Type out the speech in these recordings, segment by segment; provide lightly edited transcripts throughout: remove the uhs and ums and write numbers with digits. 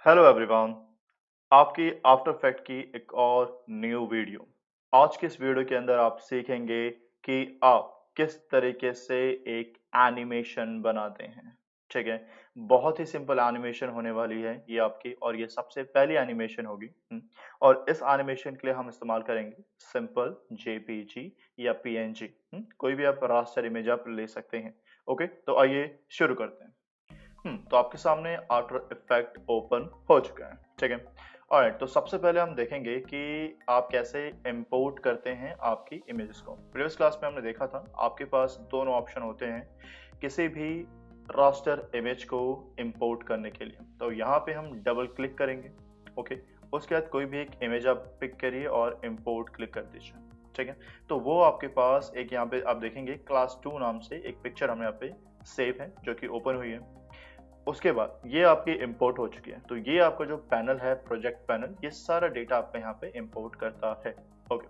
Hello everyone. आपकी after effect की एक और न्यू वीडियो। आज के इस वीडियो के अंदर आप सीखेंगे कि आप किस तरीके से एक एनिमेशन बनाते हैं। ठीक है, बहुत ही सिंपल एनिमेशन होने वाली है ये आपकी, और ये सबसे पहली एनिमेशन होगी। और इस एनिमेशन के लिए हम इस्तेमाल करेंगे सिंपल जेपीजी या पीएनजी। कोई भी आप रास्टर इमेज आप ले सकते हैं। ओके, तो आइए शुरू करते हैं। तो आपके सामने आफ्टर इफेक्ट ओपन हो चुका है। ठीक है, ऑलराइट। तो सबसे पहले हम देखेंगे कि आप कैसे इंपोर्ट करते हैं आपकी इमेजेस को। प्रीवियस क्लास में हमने देखा था आपके पास दोनों ऑप्शन होते हैं किसी भी रास्टर इमेज को इंपोर्ट करने के लिए। तो यहाँ पे हम डबल क्लिक करेंगे। ओके, उसके बाद कोई भी एक इमेज आप पिक करिए और इंपोर्ट क्लिक कर दीजिए। ठीक है, तो वो आपके पास एक यहाँ पे आप देखेंगे क्लास 2 नाम से एक पिक्चर हमें यहाँ पे सेव है जो कि ओपन हुई है। उसके बाद ये आपकी इंपोर्ट हो चुकी है। तो ये आपका जो पैनल है, प्रोजेक्ट पैनल, ये सारा डेटा आपका यहाँ पे इंपोर्ट करता है। ओके,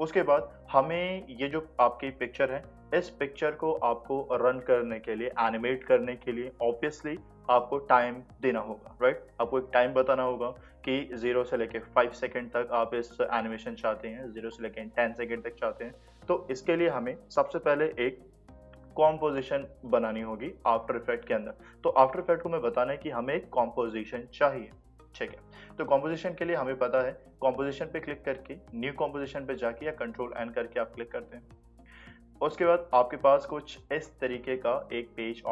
उसके बाद हमें ये जो आपकी पिक्चर है, इस पिक्चर को आपको रन करने के लिए, एनिमेट करने के लिए ऑब्वियसली आपको टाइम देना होगा। राइट, आपको एक टाइम बताना होगा कि 0 से लेके 5 सेकंड तक आप इस एनिमेशन चाहते हैं, 0 से लेके 10 सेकंड तक चाहते हैं। तो इसके लिए हमें सबसे पहले एक कॉम्पोजिशन बनानी होगी आफ्टर इफेक्ट के अंदर। तो आफ्टर इफेक्ट को मैं बताना है कि हमें एक कॉम्पोजिशन चाहिए। ठीक है, तो कॉम्पोजिशन के लिए हमें पता है कॉम्पोजिशन पे क्लिक करके न्यू कॉम्पोजिशन पे जाके या कंट्रोल एन करके आप क्लिक करते हैं। उसके बाद आपके पास कुछ इस तरीके का एक पेज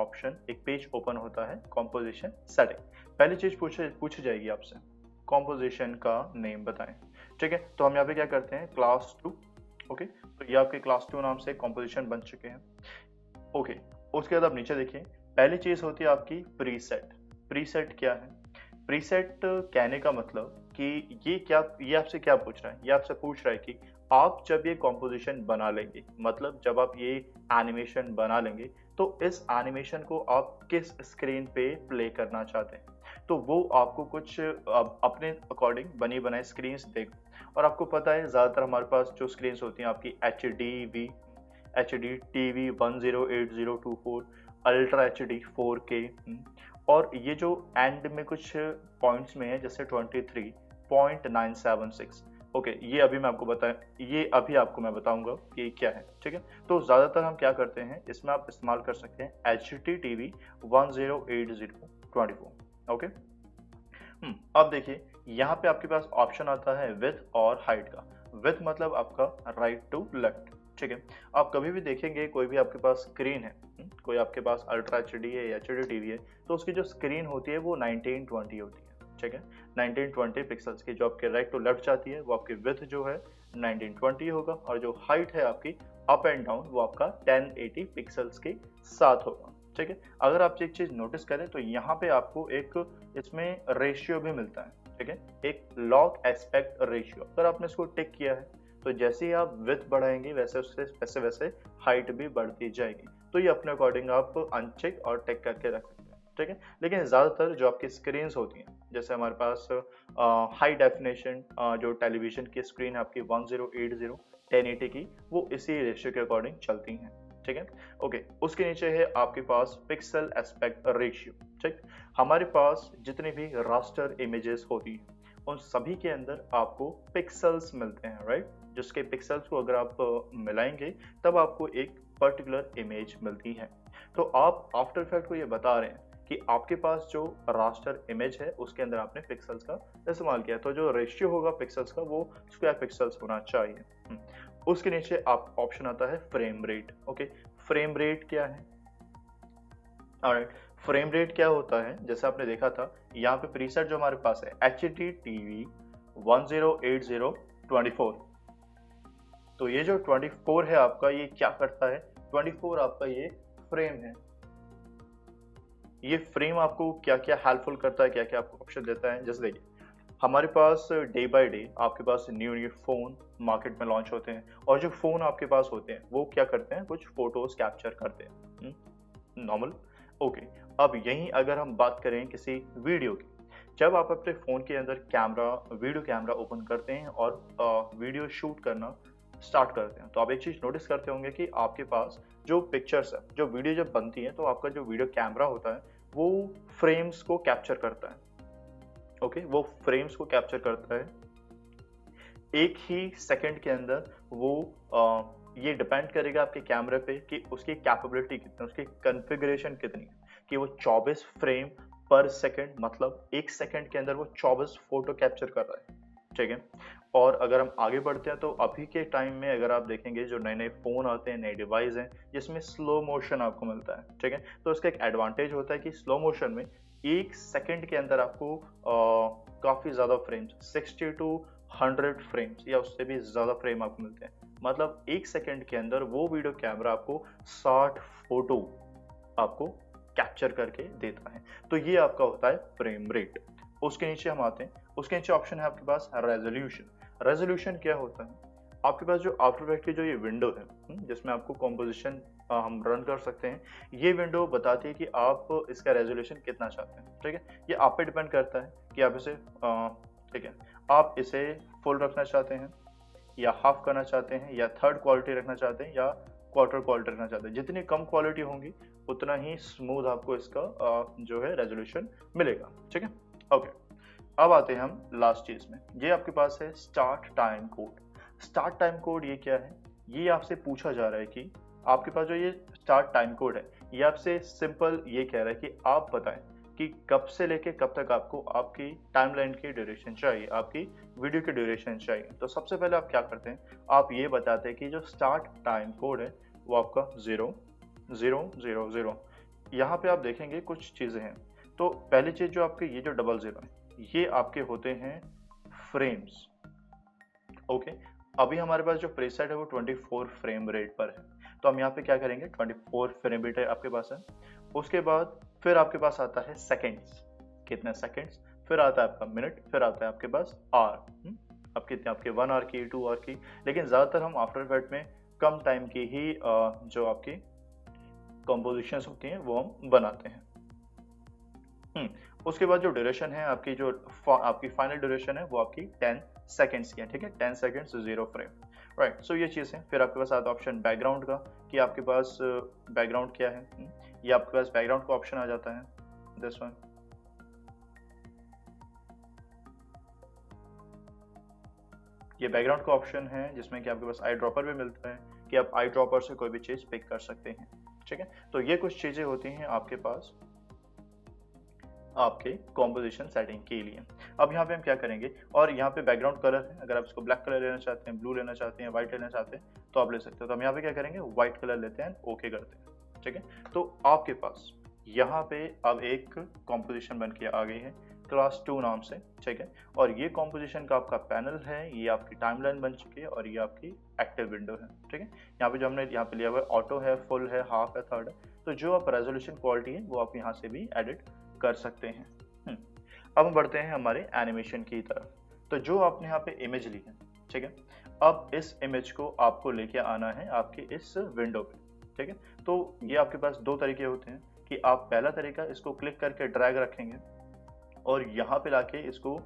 ओपन होता है कॉम्पोजिशन सेटिंग। पहली चीज पूछी जाएगी आपसे, कॉम्पोजिशन का नेम बताएं। ठीक है, तो हम यहाँ पे क्या करते हैं, क्लास 2। ओके, तो ये आपके क्लास 2 नाम से कॉम्पोजिशन बन चुके हैं। ओके, उसके बाद आप नीचे देखिए, पहली चीज होती है आपकी प्रीसेट। प्रीसेट क्या है? प्रीसेट कहने का मतलब कि ये आपसे क्या पूछ रहा है, ये आपसे पूछ रहा है कि आप जब ये कॉम्पोजिशन बना लेंगे, मतलब जब आप ये एनिमेशन बना लेंगे, तो इस एनिमेशन को आप किस स्क्रीन पे प्ले करना चाहते हैं। तो वो आपको कुछ अपने अकॉर्डिंग बनी बनाई स्क्रीन देगा। और आपको पता है ज्यादातर हमारे पास जो स्क्रीन होती हैं आपकी HD TV 108024, ultra HD 4K, और ये जो एंड में कुछ पॉइंट्स में है जैसे 23.976। ओके, ये अभी आपको मैं बताऊंगा कि क्या है। ठीक है, तो ज्यादातर हम क्या करते हैं, इसमें आप इस्तेमाल कर सकते हैं HD TV 108024। ओके, अब देखिए यहाँ पे आपके पास ऑप्शन आता है विथ और हाइट का। विथ मतलब आपका राइट टू लेफ्ट। ठीक है, आप कभी भी देखेंगे कोई भी आपके पास स्क्रीन है, कोई आपके पास अल्ट्रा HD है या HD TV है, तो उसकी जो स्क्रीन होती है वो 1920 होती है। ठीक है, 1920 पिक्सल्स की जो आपके राइट टू लेफ्ट जाती है वो आपकी विथ जो है 1920 होगा, और जो हाइट है आपकी अप एंड डाउन वो आपका 1080 पिक्सल्स के साथ होगा। ठीक है, अगर आप एक चीज नोटिस करें तो यहाँ पे आपको एक इसमें रेशियो भी मिलता है। ठीक है, एक लॉग एस्पेक्ट रेशियो, अगर आपने इसको टिक किया है तो जैसे ही आप विड्थ बढ़ाएंगे वैसे उससे वैसे वैसे हाइट भी बढ़ती जाएगी। तो ये अपने अकॉर्डिंग आप अनचेक और टेक करके रख सकते हैं। ठीक है, लेकिन ज़्यादातर जो आपकी स्क्रीन होती हैं, जैसे हमारे पास हाई डेफिनेशन जो टेलीविजन की स्क्रीन है आपकी 1080 1080 की, वो इसी रेशियो के अकॉर्डिंग चलती हैं। ठीक है, ओके, उसके नीचे है आपके पास पिक्सल एस्पेक्ट रेशियो। ठीक, हमारे पास जितनी भी रास्टर इमेजेस होती हैं उन सभी के अंदर आपको पिक्सल्स मिलते हैं। राइट, जिसके पिक्सल्स को अगर आप मिलाएंगे तब आपको एक पर्टिकुलर इमेज मिलती है। तो आप आफ्टर इफेक्ट को ये बता रहे हैं कि आपके पास जो रास्टर इमेज है उसके अंदर आपने पिक्सल्स का इस्तेमाल किया, तो जो रेशियो होगा पिक्सल्स का वो स्क्वायर पिक्सल्स होना चाहिए। उसके नीचे आप ऑप्शन आता है frame rate. Okay, frame rate क्या है? ऑलराइट, फ्रेम रेट क्या होता है, जैसे आपने देखा था यहाँ पे प्रीसेट जो हमारे पास है HD TV 108024। तो ये जो 24 है आपका, ये क्या करता है, 24 आपका ये फ्रेम है। ये फ्रेम आपको क्या क्या हेल्पफुल करता है, क्या क्या आपको ऑप्शन देता है। जैसे देखिए हमारे पास डे बाय डे आपके पास न्यू न्यू फोन मार्केट में लॉन्च होते हैं, और जो फोन आपके पास होते हैं वो क्या करते हैं, कुछ फोटोज कैप्चर करते हैं, नॉर्मल। ओके, अब यहीं अगर हम बात करें किसी वीडियो की, जब आप अपने फ़ोन के अंदर वीडियो कैमरा ओपन करते हैं और वीडियो शूट करना स्टार्ट करते हैं, तो आप एक चीज़ नोटिस करते होंगे कि आपके पास जो पिक्चर्स है, जो वीडियो जब बनती है, तो आपका जो वीडियो कैमरा होता है वो फ्रेम्स को कैप्चर करता है। ओके, वो फ्रेम्स को कैप्चर करता है एक ही सेकंड के अंदर। वो ये डिपेंड करेगा आपके कैमरे पे कि उसकी कैपेबिलिटी कितनी है, उसकी कॉन्फ़िगरेशन कितनी है, कि वो 24 फ्रेम पर सेकंड, मतलब एक सेकंड के अंदर वो 24 फोटो कैप्चर कर रहा है, ठीक है। और अगर हम आगे बढ़ते हैं तो अभी के टाइम में अगर आप देखेंगे जो नए नए फोन आते हैं, नए डिवाइस हैं जिसमें स्लो मोशन आपको मिलता है, ठीक है। तो इसका एक एडवांटेज होता है कि स्लो मोशन में एक सेकंड के अंदर आपको काफी ज्यादा फ्रेम्स, 60 टू 100 फ्रेम्स या उससे भी ज्यादा फ्रेम आपको मिलते हैं। मतलब एक सेकंड के अंदर वो वीडियो कैमरा आपको 60 फोटो आपको कैप्चर करके देता है। तो ये आपका होता है फ्रेम रेट। उसके नीचे हम आते हैं, उसके नीचे ऑप्शन है आपके पास रेजोल्यूशन। रेजोल्यूशन क्या होता है? आपके पास जो आफ्टर इफेक्ट की जो ये विंडो है जिसमें आपको कॉम्पोजिशन हम रन कर सकते हैं, ये विंडो बताती है कि आप इसका रेजोल्यूशन कितना चाहते हैं, ठीक है। ये आप पे डिपेंड करता है कि आप इसे ठीक है, आप इसे फुल रखना चाहते हैं या हाफ करना चाहते हैं या थर्ड क्वालिटी रखना चाहते हैं या क्वार्टर क्वालिटी रखना चाहते हैं। जितनी कम क्वालिटी होंगी उतना ही स्मूथ आपको इसका जो है रेजोल्यूशन मिलेगा, ठीक है। ओके, अब आते हैं हम लास्ट चीज में। ये आपके पास है start time code. Start time code ये क्या है? ये आपसे पूछा जा रहा है कि आपके पास जो ये स्टार्ट टाइम कोड है, ये आपसे सिंपल ये कह रहा है कि आप बताएं कि कब से लेके कब तक आपको आपकी टाइमलाइन की ड्यूरेशन चाहिए, आपकी वीडियो की ड्यूरेशन चाहिए। तो सबसे पहले आप क्या करते हैं, आप ये बताते हैं कि जो स्टार्ट टाइम कोड है वो आपका 0000। यहाँ पे आप देखेंगे कुछ चीज़ें हैं। तो पहली चीज़ जो आपके ये जो 00 है, ये आपके होते हैं फ्रेम्स, ओके। अभी हमारे पास जो प्रीसेट है वो 24 फ्रेम रेट पर है, तो हम यहाँ पे क्या करेंगे, 24 फ्रेम रेट आपके पास है। उसके बाद फिर आपके पास आता है सेकंड्स, कितने सेकंड्स, फिर आता है आपका मिनट, फिर आता है आपके पास आवर, अब कितने आपके 1 आवर की, 2 आवर की। लेकिन ज़्यादातर हम आफ्टर इफेक्ट में कम टाइम की ही जो आपकी कॉम्पोजिशंस होती हैं वो हम बनाते हैं। उसके बाद जो ड्यूरेशन है आपकी, जो आपकी फाइनल ड्यूरेशन है वो आपकी 10 सेकंड्स की है, ठीक है। 10 सेकंड्स 0 फ्रेम, राइट। सो ये चीज़ है। फिर आपके पास आता है ऑप्शन बैकग्राउंड का, कि आपके पास बैकग्राउंड क्या है। ये आपके पास बैकग्राउंड का ऑप्शन आ जाता है, दिस वन। ये बैकग्राउंड का ऑप्शन है जिसमें कि आपके पास आई ड्रॉपर भी मिलता है कि आप आई ड्रॉपर से कोई भी चीज़ पिक कर सकते हैं, ठीक है। तो ये कुछ चीज़ें होती हैं आपके पास आपके कॉम्पोजिशन सेटिंग के लिए। अब यहाँ पे हम क्या करेंगे, और यहाँ पे बैकग्राउंड कलर है, अगर आप इसको ब्लैक कलर लेना चाहते हैं, ब्लू लेना चाहते हैं, व्हाइट लेना चाहते हैं तो आप ले सकते हो। तो हम यहाँ पे क्या करेंगे, व्हाइट कलर लेते हैं, ओके करते हैं, ठीक है। तो आपके पास यहाँ पे अब एक कॉम्पोजिशन बन के आ गई है क्लास 2 नाम से, ठीक है। और ये कॉम्पोजिशन का आपका पैनल है, ये आपकी टाइमलाइन बन चुकी है और ये आपकी एक्टिव विंडो है, ठीक है। यहाँ पे जो हमने यहाँ पे लिया हुआ है, ऑटो है, फुल है, हाफ है, थर्ड है। तो जो आप रेजोल्यूशन क्वालिटी है वो आप यहाँ से भी एडिट कर सकते हैं। अब हम बढ़ते हैं हमारे एनिमेशन की तरफ। तो जो आपने यहाँ पे इमेज ली है, ठीक है, अब इस इमेज को आपको लेके आना है आपके इस विंडो पे, ठीक है। तो ये आपके पास दो तरीके होते हैं कि आप पहला तरीका इसको क्लिक करके ड्रैग रखेंगे और यहाँ पे लाके इसको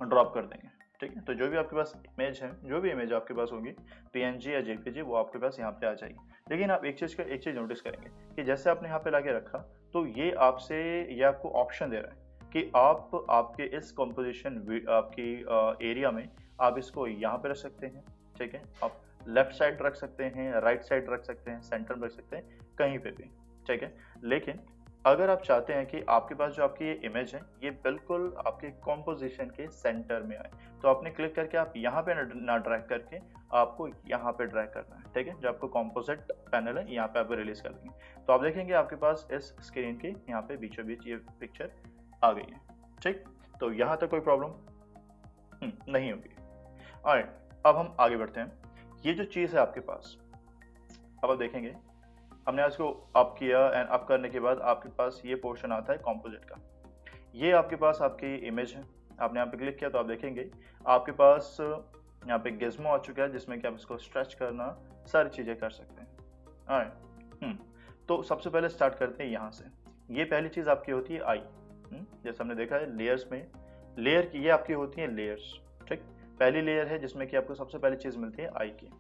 ड्रॉप कर देंगे, ठीक है। तो जो भी आपके पास इमेज है, जो भी इमेज आपके पास होगी, पीएनजी या जेपीजी, वो आपके पास यहाँ पे आ जाएगी। लेकिन आप एक चीज़ नोटिस करेंगे कि जैसे आपने यहाँ पे लाके रखा तो ये आपको ऑप्शन दे रहा है कि आप आपके इस कॉम्पोजिशन आपकी एरिया में आप इसको यहाँ पे रख सकते हैं, ठीक है। आप लेफ्ट साइड रख सकते हैं, राइट साइड रख सकते हैं, सेंटर में रख सकते हैं, कहीं पे भी, ठीक है। लेकिन अगर आप चाहते हैं कि आपके पास जो आपकी ये इमेज है ये बिल्कुल आपके कॉम्पोजिशन के सेंटर में आए, तो आपने क्लिक करके आप यहाँ पे ना ड्रैग करके आपको यहाँ पे ड्रैग करना है, ठीक है। जो आपको कॉम्पोजिट पैनल है यहाँ पे आप रिलीज कर देंगे तो आप देखेंगे आपके पास इस स्क्रीन के यहाँ पे बीचों बीच ये पिक्चर आ गई है, ठीक। तो यहाँ तक कोई प्रॉब्लम नहीं होगी। ऑलराइट, अब हम आगे बढ़ते हैं। ये जो चीज़ है आपके पास, अब आप देखेंगे हमने इसको अप किया एंड अप करने के बाद आपके पास ये पोर्शन आता है कॉम्पोजिट का। ये आपके पास आपकी इमेज है, आपने यहाँ पे क्लिक किया तो आप देखेंगे आपके पास यहाँ पे गिज़्मो आ चुका है जिसमें कि आप इसको स्ट्रेच करना, सारी चीज़ें कर सकते हैं। ऑलराइट, तो सबसे पहले स्टार्ट करते हैं यहाँ से। ये पहली चीज़ आपकी होती है आई, जैसे हमने देखा है लेयर्स में, लेयर की ये आपकी होती है लेयर्स, ठीक। पहली लेयर है जिसमें कि आपको सबसे पहली चीज़ मिलती है आई की।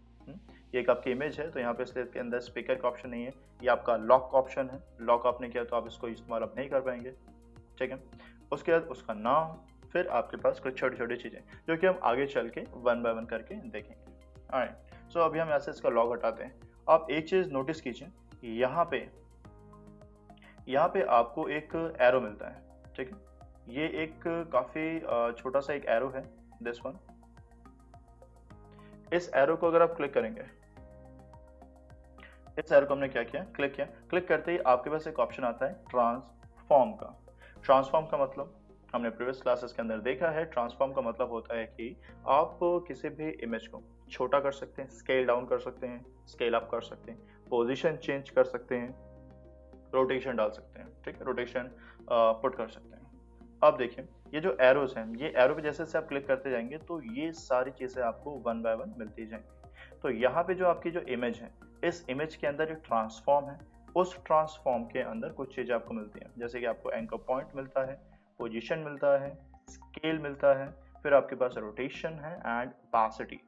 ये एक आपकी इमेज है तो यहाँ पे इसके अंदर स्पीकर का ऑप्शन नहीं है, ये आपका लॉक का ऑप्शन है। लॉक आपने किया तो आप इसको इस्तेमाल अब नहीं कर पाएंगे, ठीक है। उसके बाद उसका नाम, फिर आपके पास कुछ छोटी छोटी चीज़ें जो कि हम आगे चल के वन बाय वन करके देखेंगे। ऑलराइट, सो अभी हम ऐसे इसका लॉग हटाते हैं। आप एक चीज़ नोटिस कीजिए, यहाँ पे आपको एक एरो मिलता है, ठीक है। ये एक काफ़ी छोटा सा एक एरो है, दिस वन। इस एरो को अगर आप क्लिक करेंगे, इस एरो को हमने क्या किया, क्लिक किया। क्लिक करते ही आपके पास एक ऑप्शन आता है ट्रांसफॉर्म का। ट्रांसफॉर्म का मतलब हमने प्रीवियस क्लासेस के अंदर देखा है। ट्रांसफॉर्म का मतलब होता है कि आप किसी भी इमेज को छोटा कर सकते हैं, स्केल डाउन कर सकते हैं, स्केल अप कर सकते हैं, पोजीशन चेंज कर सकते हैं, रोटेशन डाल सकते हैं, ठीक है, रोटेशन पुट कर सकते हैं। अब देखिए ये जो एरोज हैं, ये एरो पे जैसे जैसे आप क्लिक करते जाएंगे तो ये सारी चीज़ें आपको वन बाय वन मिलती जाएंगी। तो यहाँ पे जो आपकी जो इमेज है, इस इमेज के अंदर एक ट्रांसफॉर्म है, उस ट्रांसफॉर्म के अंदर कुछ चीज़ें आपको मिलती हैं, जैसे कि आपको एंकर पॉइंट मिलता है, पोजीशन मिलता है, स्केल मिलता है, फिर आपके पास रोटेशन है एंड ओपेसिटी।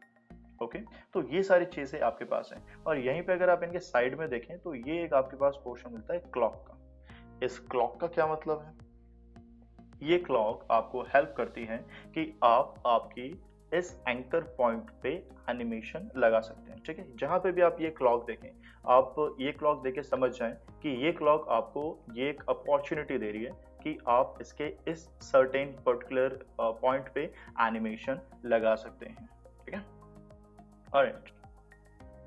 ओके, तो ये सारी चीज़ें आपके पास हैं। और यहीं पे अगर आप इनके साइड में देखें तो ये एक आपके पास पोर्शन मिलता है क्लॉक का। इस क्लॉक का क्या मतलब है? ये क्लॉक आपको हेल्प करती है कि आप आपकी इस एंकर पॉइंट पे एनिमेशन लगा सकते हैं, ठीक है। जहां पे भी आप ये क्लॉक देखें, आप ये क्लॉक देख के समझ जाएं कि ये क्लॉक आपको ये एक अपॉर्चुनिटी दे रही है कि आप इसके इस सर्टेन पर्टिकुलर पॉइंट पे एनिमेशन लगा सकते हैं, ठीक है। ऑलराइट,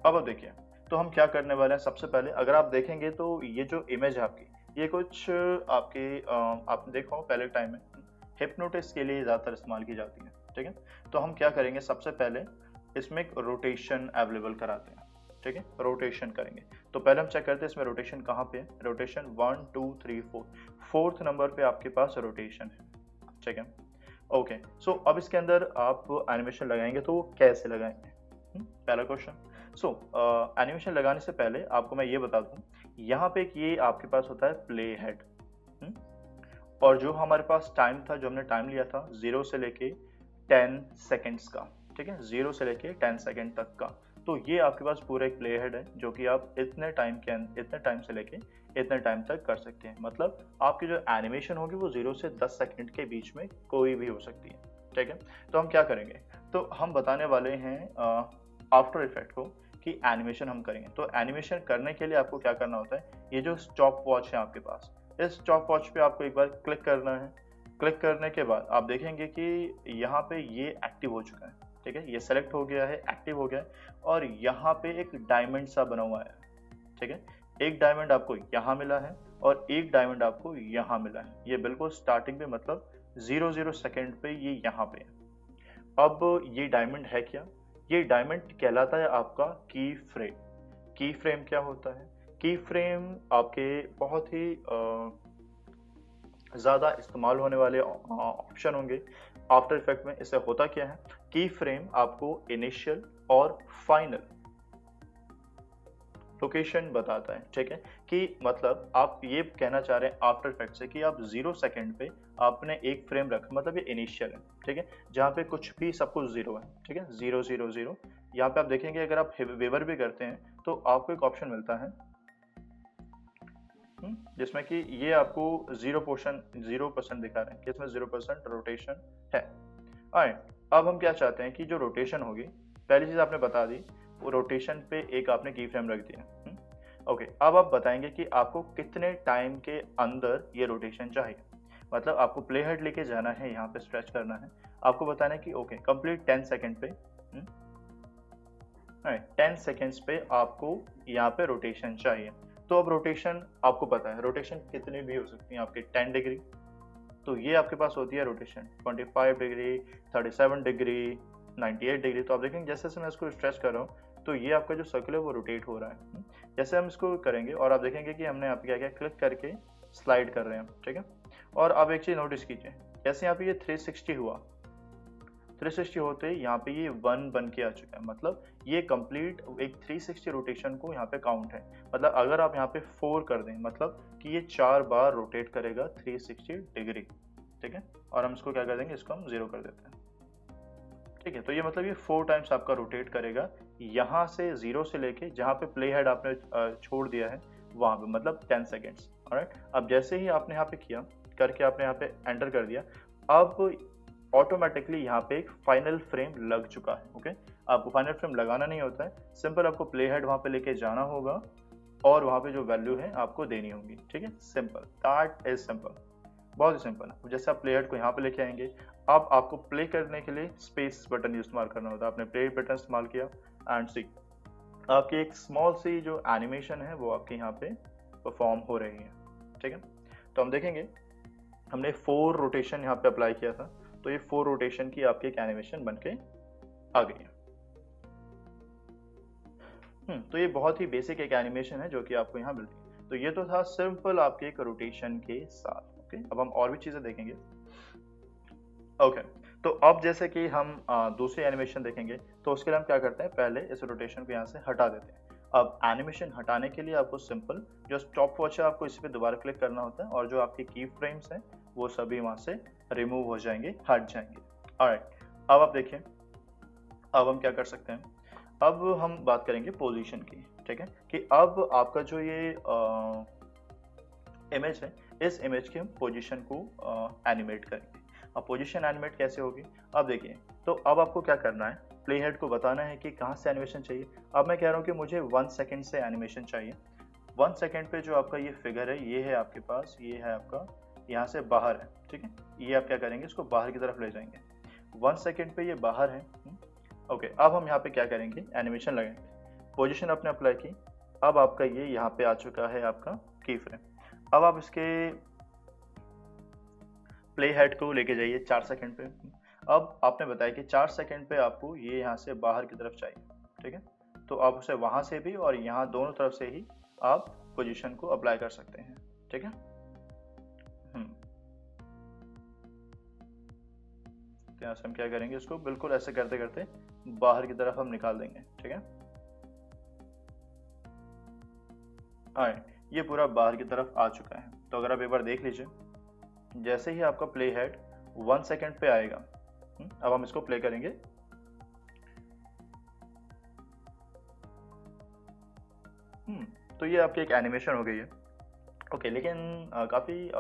अब देखिए तो हम क्या करने वाले हैं। सबसे पहले अगर आप देखेंगे तो ये जो इमेज है आपकी, ये कुछ आपके आपने देखा हो पहले टाइम में हिप्नोटिस्ट के लिए ज़्यादातर इस्तेमाल की जाती है, ठीक है। तो हम क्या करेंगे, सबसे पहले इसमें एक रोटेशन अवेलेबल कराते हैं, ठीक है, रोटेशन करेंगे। तो पहले हम चेक करते हैं इसमें रोटेशन कहाँ पे है। रोटेशन 1 2 3 4, फोर्थ नंबर पे आपके पास रोटेशन है, ठीक है। ओके, सो अब इसके अंदर आप एनिमेशन लगाएंगे तो वो कैसे लगाएंगे, पहला क्वेश्चन। सो एनिमेशन लगाने से पहले आपको मैं ये बता दूं, यहाँ पे एक ये आपके पास होता है प्ले हेड, और जो हमारे पास टाइम था, जो हमने टाइम लिया था 0 से लेके 10 सेकेंड्स का, ठीक है, 0 से लेके 10 सेकेंड तक का। तो ये आपके पास पूरा एक प्ले हेड है जो कि आप इतने टाइम से लेके इतने टाइम तक कर सकते हैं। मतलब आपकी जो एनिमेशन होगी वो 0 से 10 सेकेंड के बीच में कोई भी हो सकती है, ठीक है। तो हम क्या करेंगे, तो हम बताने वाले हैं आफ्टर इफेक्ट को कि एनिमेशन हम करेंगे। तो एनिमेशन करने के लिए आपको क्या करना होता है, ये जो स्टॉप वॉच है आपके पास, इस स्टॉप वॉच पे आपको एक बार क्लिक करना है। क्लिक करने के बाद आप देखेंगे कि यहाँ पे ये एक्टिव हो चुका है, ठीक है, ये सेलेक्ट हो गया है, एक्टिव हो गया है, और यहाँ पे एक डायमंड सा बना हुआ है, ठीक है। एक डायमंड आपको यहाँ मिला है और एक डायमंड आपको यहाँ मिला है। ये बिल्कुल स्टार्टिंग पे, मतलब 0 सेकेंड पे ये यहाँ पे है। अब ये डायमंड है क्या, ये डायमंड कहलाता है आपका की फ्रेम। की फ्रेम क्या होता है, की फ्रेम आपके बहुत ही ज़्यादा इस्तेमाल होने वाले ऑप्शन होंगे आफ्टर इफेक्ट में। इससे होता क्या है, की फ्रेम आपको इनिशियल और फाइनल लोकेशन बताता है, ठीक है। कि मतलब आप ये कहना चाह रहे हैं आफ्टर इफेक्ट से कि आप 0 सेकेंड पे आपने एक फ्रेम रखा, मतलब ये इनिशियल है, ठीक है, जहाँ पे कुछ भी सब कुछ 0 है, ठीक है, 0 0 0। यहाँ पे आप देखेंगे अगर आप वेवर भी करते हैं तो आपको एक ऑप्शन मिलता है जिसमें कि ये आपको 0% दिखा रहे हैं कि इसमें 0% रोटेशन है। अब हम क्या चाहते हैं कि जो रोटेशन होगी, पहली चीज आपने बता दी, वो रोटेशन पे एक आपने की फ्रेम रख दिया। ओके, अब आप बताएंगे कि आपको कितने टाइम के अंदर ये रोटेशन चाहिए। मतलब आपको प्ले हेड लेके जाना है, यहाँ पे स्ट्रेच करना है, आपको बताना है कि ओके कंप्लीट 10 सेकेंड पे 10 सेकेंड्स पे आपको यहाँ पे रोटेशन चाहिए। तो अब रोटेशन आपको पता है, रोटेशन कितनी भी हो सकती है आपके 10 डिग्री, तो ये आपके पास होती है रोटेशन 25 डिग्री, 37 डिग्री, 98 डिग्री। तो आप देखेंगे जैसे जैसे मैं इसको स्ट्रेच कर रहा हूँ तो ये आपका जो सर्कल है वो रोटेट हो रहा है। जैसे हम इसको करेंगे और आप देखेंगे कि हमने यहाँ पे क्या किया, क्लिक करके स्लाइड कर रहे हैं, ठीक है। और अब एक चीज नोटिस कीजिए, जैसे यहाँ पे ये 360 हुआ, 360 होते ही यहाँ पे ये 1 बन के आ चुका है। मतलब ये कंप्लीट एक 360 रोटेशन को यहाँ पे काउंट है। मतलब अगर आप यहाँ पे 4 कर दें, मतलब कि ये 4 बार रोटेट करेगा 360 डिग्री, ठीक है। और हम इसको क्या कर देंगे, इसको हम 0 कर देते हैं, ठीक है। तो ये मतलब ये 4 टाइम्स आपका रोटेट करेगा, यहाँ से 0 से लेके जहाँ पे प्ले हेड आपने छोड़ दिया है वहाँ पे, मतलब 10 सेकेंड्स। ऑलराइट, अब जैसे ही आपने यहाँ पे किया, करके आपने यहाँ पे एंटर कर दिया। अब ऑटोमेटिकली यहाँ पे एक फाइनल फ्रेम लग चुका है। ओके, आपको फाइनल फ्रेम लगाना नहीं होता है, सिंपल आपको प्ले हेड वहाँ पे लेके जाना होगा और वहाँ पे जो वैल्यू है आपको देनी होगी। ठीक है, सिंपल, दैट इज सिंपल, बहुत ही सिंपल है। जैसे आप प्ले हेड को यहाँ पे लेके आएंगे, अब आपको प्ले करने के लिए स्पेस बटन इस्तेमाल करना होता है। आपने प्ले बटन इस्तेमाल किया एंड सी आपकी एक स्मॉल सी जो एनिमेशन है वो आपके यहाँ पे परफॉर्म हो रही है। ठीक है, तो हम देखेंगे हमने 4 रोटेशन यहाँ पे अप्लाई किया था, तो ये 4 रोटेशन की आपकी एक एनिमेशन बन के आ गई है। तो ये बहुत ही बेसिक एक एनिमेशन है जो कि आपको यहाँ मिल रही है। तो ये तो था सिंपल आपके एक रोटेशन के साथ। ओके, अब हम और भी चीजें देखेंगे। ओके, तो अब जैसे कि हम दूसरी एनिमेशन देखेंगे, तो उसके लिए हम क्या करते हैं, पहले इस रोटेशन को यहाँ से हटा देते हैं। अब एनिमेशन हटाने के लिए आपको सिंपल जो स्टॉप वॉच है आपको इस पर दोबारा क्लिक करना होता है और जो आपके की फ्रेम्स हैं वो सभी वहां से रिमूव हो जाएंगे, हट जाएंगे। ऑलराइट, अब आप देखिए, अब हम क्या कर सकते हैं, अब हम बात करेंगे पोजीशन की। ठीक है, कि अब आपका जो ये इमेज है, इस इमेज की हम पोजीशन को एनिमेट करेंगे। अब पोजीशन एनिमेट कैसे होगी, अब देखिए, तो अब आपको क्या करना है, प्ले हेड को बताना है कि कहाँ से एनिमेशन चाहिए। अब मैं कह रहा हूँ कि मुझे 1 सेकेंड से एनिमेशन चाहिए। 1 सेकेंड पे जो आपका ये फिगर है, ये है आपके पास, ये है आपका यहाँ से बाहर है। ठीक है, ये आप क्या करेंगे, इसको बाहर की तरफ ले जाएंगे। 1 सेकेंड पे ये बाहर है। ओके, अब हम यहाँ पे क्या करेंगे, एनिमेशन लगाएंगे। पोजीशन आपने अप्लाई की, अब आपका ये यहाँ पे आ चुका है आपका की फ्रेम। अब आप इसके प्ले हेड को लेके जाइए 4 सेकंड पे। अब आपने बताया कि 4 सेकंड पे आपको ये यहाँ से बाहर की तरफ चाहिए। ठीक है, तो आप उसे वहां से भी और यहाँ दोनों तरफ से ही आप पोजीशन को अप्लाई कर सकते हैं। ठीक है, तो यहाँ से हम क्या करेंगे, इसको बिल्कुल ऐसे करते करते बाहर की तरफ हम निकाल देंगे। ठीक है, ये पूरा बाहर की तरफ आ चुका है। तो अगर आप एक बार देख लीजिए, जैसे ही आपका प्ले हेड 1 सेकेंड पे आएगा, अब हम इसको प्ले करेंगे। तो ये आपकी एक एनिमेशन हो गई है। ओके, लेकिन काफ़ी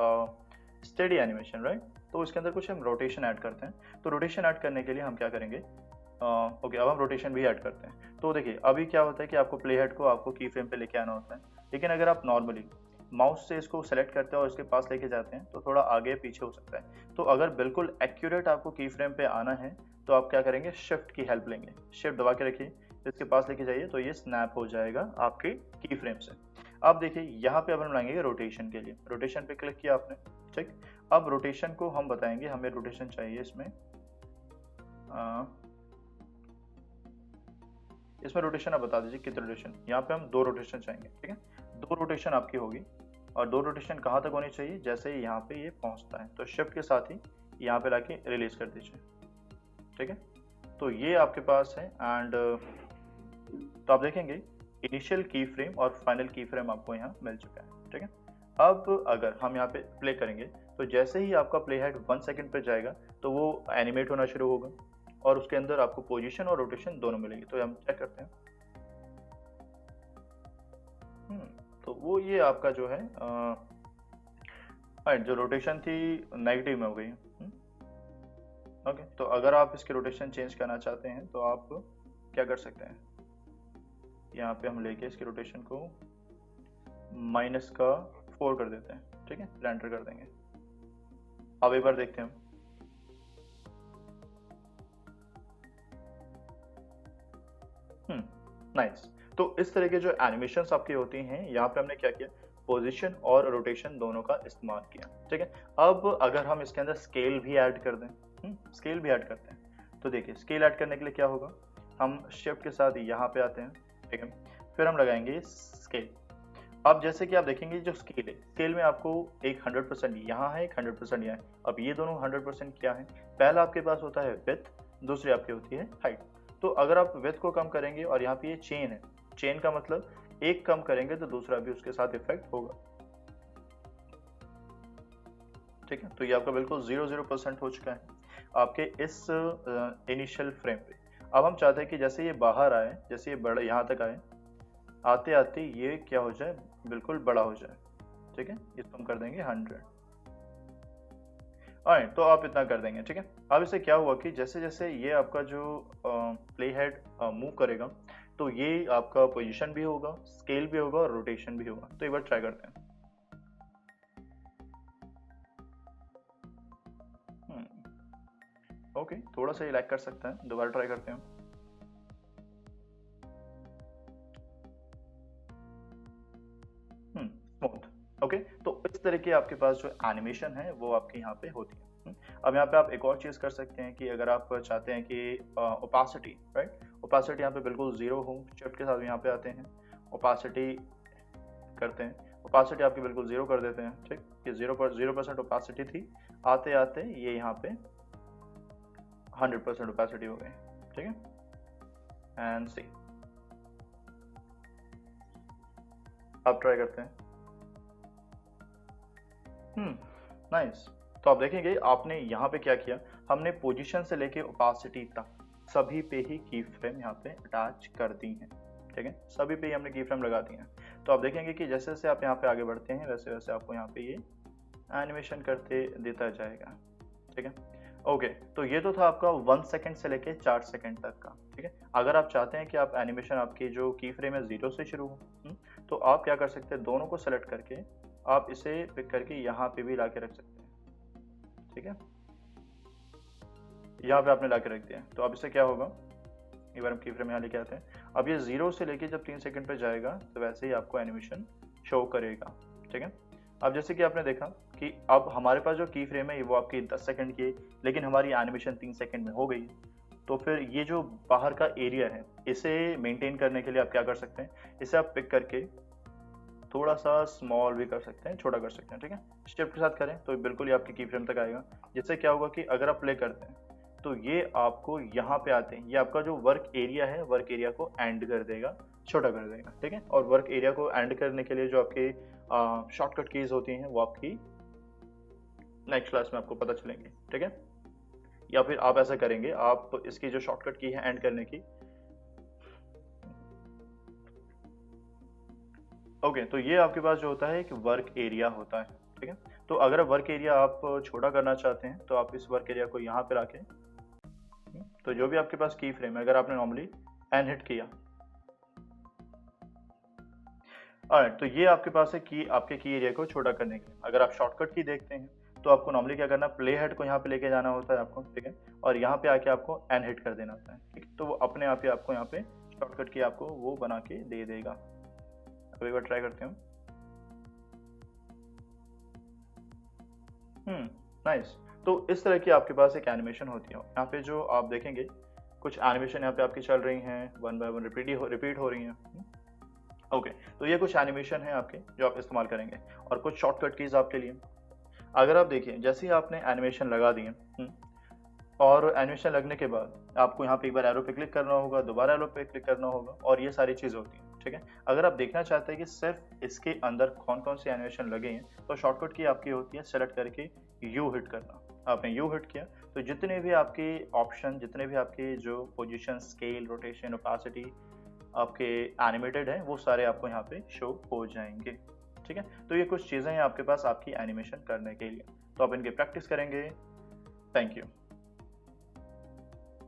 स्टेडी एनिमेशन, राइट। तो इसके अंदर कुछ हम रोटेशन ऐड करते हैं। तो रोटेशन ऐड करने के लिए हम क्या करेंगे, ओके, अब हम रोटेशन भी ऐड करते हैं। तो देखिए, अभी क्या होता है कि आपको प्ले हेड को आपको की फ्रेम पे लेके आना होता है, लेकिन अगर आप नॉर्मली माउस से इसको सेलेक्ट करते हैं और इसके पास लेके जाते हैं तो थोड़ा आगे पीछे हो सकता है। तो अगर बिल्कुल एक्यूरेट आपको की फ्रेम पे आना है तो आप क्या करेंगे, शिफ्ट की हेल्प लेंगे। शिफ्ट दबा के रखिए, इसके पास लेके जाइए तो ये स्नैप हो जाएगा आपके की फ्रेम से। अब देखिए, यहाँ पे अब हम लाएंगे रोटेशन के लिए। रोटेशन पे क्लिक किया आपने, ठीक। अब रोटेशन को हम बताएंगे, हमें रोटेशन चाहिए इसमें रोटेशन आप बता दीजिए कितने रोटेशन। यहाँ पे हम 2 रोटेशन चाहेंगे। ठीक है, 2 रोटेशन आपकी होगी और 2 रोटेशन कहाँ तक होनी चाहिए, जैसे ही यहाँ पे ये पहुँचता है तो शिफ्ट के साथ ही यहाँ पे लाके रिलीज कर दीजिए। ठीक है, तो ये आपके पास है एंड तो आप देखेंगे इनिशियल की फ्रेम और फाइनल की फ्रेम आपको यहाँ मिल चुका है। ठीक है, अब अगर हम यहाँ पे प्ले करेंगे तो जैसे ही आपका प्ले हेड 1 सेकेंड पे जाएगा तो वो एनिमेट होना शुरू होगा और उसके अंदर आपको पोजीशन और रोटेशन दोनों मिलेंगे। तो हम चेक करते हैं। तो वो ये आपका जो है जो रोटेशन थी नेगेटिव में हो गई। ओके, तो अगर आप इसकी रोटेशन चेंज करना चाहते हैं तो आप क्या कर सकते हैं, यहाँ पे हम लेके इसकी रोटेशन को -4 कर देते हैं। ठीक है, एंटर कर देंगे। अब एक बार देखते हैं हम। नाइस। तो इस तरह के जो एनिमेशंस आपकी होती हैं, यहाँ पे हमने क्या किया, पोजीशन और रोटेशन दोनों का इस्तेमाल किया। ठीक है, अब अगर हम इसके अंदर स्केल भी ऐड कर दें, स्केल भी ऐड करते हैं, तो देखिए स्केल ऐड करने के लिए क्या होगा, हम शिफ्ट के साथ यहाँ पे आते हैं। ठीक है, फिर हम लगाएंगे स्केल। अब जैसे कि आप देखेंगे जो स्केल है, स्केल में आपको एक 100% यहाँ है, एक 100% यहाँ है। अब ये दोनों 100% क्या है, पहला आपके पास होता है विड्थ, दूसरी आपकी होती है हाइट। तो अगर आप विड्थ को कम करेंगे और यहाँ पे ये चेन है, चेन का मतलब एक कम करेंगे तो दूसरा भी उसके साथ इफेक्ट होगा। ठीक है, तो ये आपका बिल्कुल 0% हो चुका है आपके इस इनिशियल फ्रेम पे। अब हम चाहते हैं कि जैसे ये बाहर आए, जैसे ये बड़ा यहाँ तक आए, आते आते ये क्या हो जाए, बिल्कुल बड़ा हो जाए। ठीक है, इसको हम कर देंगे 100। ऑलराइट, तो आप इतना कर देंगे, ठीक है। अब इससे क्या हुआ कि जैसे जैसे ये आपका जो प्ले हेड मूव करेगा, तो ये आपका पोजीशन भी होगा, स्केल भी होगा और रोटेशन भी होगा। तो एक बार ट्राई करते हैं। ओके, थोड़ा सा ये लैग कर सकता है, दोबारा ट्राई करते हैं। स्मूथ। ओके, तो इस तरह की आपके पास जो एनिमेशन है वो आपके यहाँ पे होती है। अब यहाँ पे आप एक और चीज़ कर सकते हैं कि अगर आप चाहते हैं कि ओपासिटी, राइट, ओपासिटी यहाँ पे बिल्कुल जीरो हो, शिफ्ट के साथ यहाँ पे आते हैं, ओपासिटी करते हैं, ओपासिटी आपकी बिल्कुल जीरो कर देते हैं, ठीक, ये 0% ओपासिटी थी, आते आते ये यहाँ पे 100% ओपेसिटी हो गई, ठीक है। एंड सी, अब ट्राई करते हैं। नाइस। तो आप देखेंगे आपने यहाँ पे क्या किया, हमने पोजीशन से लेके ओपेसिटी तक सभी पे ही की फ्रेम यहाँ पे अटैच कर दी है, ठीक है, सभी पे ही हमने की फ्रेम लगा दी है। तो आप देखेंगे कि जैसे जैसे आप यहाँ पे आगे बढ़ते हैं वैसे वैसे आपको यहाँ पे ये एनिमेशन करते देता जाएगा, ठीक है। ओके, तो ये तो था आपका 1 सेकंड से लेके 4 सेकंड तक का, ठीक है। अगर आप चाहते हैं कि आप एनिमेशन आपकी जो की फ्रेम है 0 से शुरू हो, तो आप क्या कर सकते हैं, दोनों को सेलेक्ट करके आप इसे पिक करके यहाँ पे भी ला के रख सकते हैं, ठीक है। यहाँ पे आपने ला के रख दिया, तो अब इससे क्या होगा, एक बार हम की फ्रेम यहाँ लेके आते हैं। अब ये 0 से लेके जब 3 सेकंड पे जाएगा तो वैसे ही आपको एनिमेशन शो करेगा, ठीक है। अब जैसे कि आपने देखा कि अब हमारे पास जो की फ्रेम है वो आपकी 10 सेकंड की है, लेकिन हमारी एनिमेशन 3 सेकंड में हो गई। तो फिर ये जो बाहर का एरिया है इसे मेंटेन करने के लिए आप क्या कर सकते हैं, इसे आप पिक करके थोड़ा सा स्मॉल भी कर सकते हैं, छोटा कर सकते हैं, ठीक है। शिफ्ट के साथ करें तो बिल्कुल ही आपकी की फ्रेम तक आएगा। जिससे क्या होगा कि अगर आप प्ले करते हैं तो ये आपको यहाँ पे आते हैं, ये आपका जो वर्क एरिया है, वर्क एरिया को एंड कर देगा, छोटा कर देगा, ठीक है। और वर्क एरिया को एंड करने के लिए जो आपकी शॉर्टकट कीज होती हैं वो आपकी नेक्स्ट क्लास में आपको पता चलेंगी, ठीक है। या फिर आप ऐसा करेंगे, आप इसकी जो शॉर्टकट की है एंड करने की, ओके, तो ये आपके पास जो होता है एक वर्क एरिया होता है, ठीक है। तो अगर वर्क एरिया आप छोटा करना चाहते हैं तो आप इस वर्क एरिया को यहाँ पे रखें। तो जो भी आपके पास की फ्रेम है, अगर आपने नॉर्मली एन हिट किया, ऑलराइट, तो ये आपके पास है की, आपके की एरिया को छोटा करने के लिए। अगर आप शॉर्टकट की देखते हैं तो आपको नॉर्मली क्या करना, प्ले हेड को यहाँ पे लेके जाना होता है आपको, ठीक है, और यहाँ पे आके आपको एन हिट कर देना होता है, ठीक है। तो वो अपने आप ही आपको यहाँ पे शॉर्टकट की आपको वो बना के दे देगा। अब एक बार ट्राई करते हैं। नाइस। तो इस तरह की आपके पास एक एनिमेशन होती है। यहाँ पे जो आप देखेंगे कुछ एनिमेशन यहाँ पे आपकी चल रही हैं, 1 बाय 1 रिपीट हो रही हैं। ओके, तो ये कुछ एनिमेशन है आपके जो आप इस्तेमाल करेंगे, और कुछ शॉर्टकट कीज आपके लिए। अगर आप देखिए, जैसे ही आपने एनिमेशन लगा दिए, और एनिमेशन लगने के बाद आपको यहाँ पे एक बार एरो पे क्लिक करना होगा, दोबारा एरो पे क्लिक करना होगा, और ये सारी चीज़ होती है, ठीक है। अगर आप देखना चाहते हैं कि सिर्फ इसके अंदर कौन कौन से एनिमेशन लगे हैं, तो शॉर्टकट की आपकी होती है सेलेक्ट करके यू हिट करना। आपने यू हिट किया तो जितने भी आपके ऑप्शन, जितने भी आपके जो पोजीशन, स्केल, रोटेशन, ओपेसिटी आपके एनिमेटेड हैं, वो सारे आपको यहाँ पे शो हो जाएंगे, ठीक है। तो ये कुछ चीज़ें हैं आपके पास आपकी एनिमेशन करने के लिए, तो आप इनकी प्रैक्टिस करेंगे। Thank you.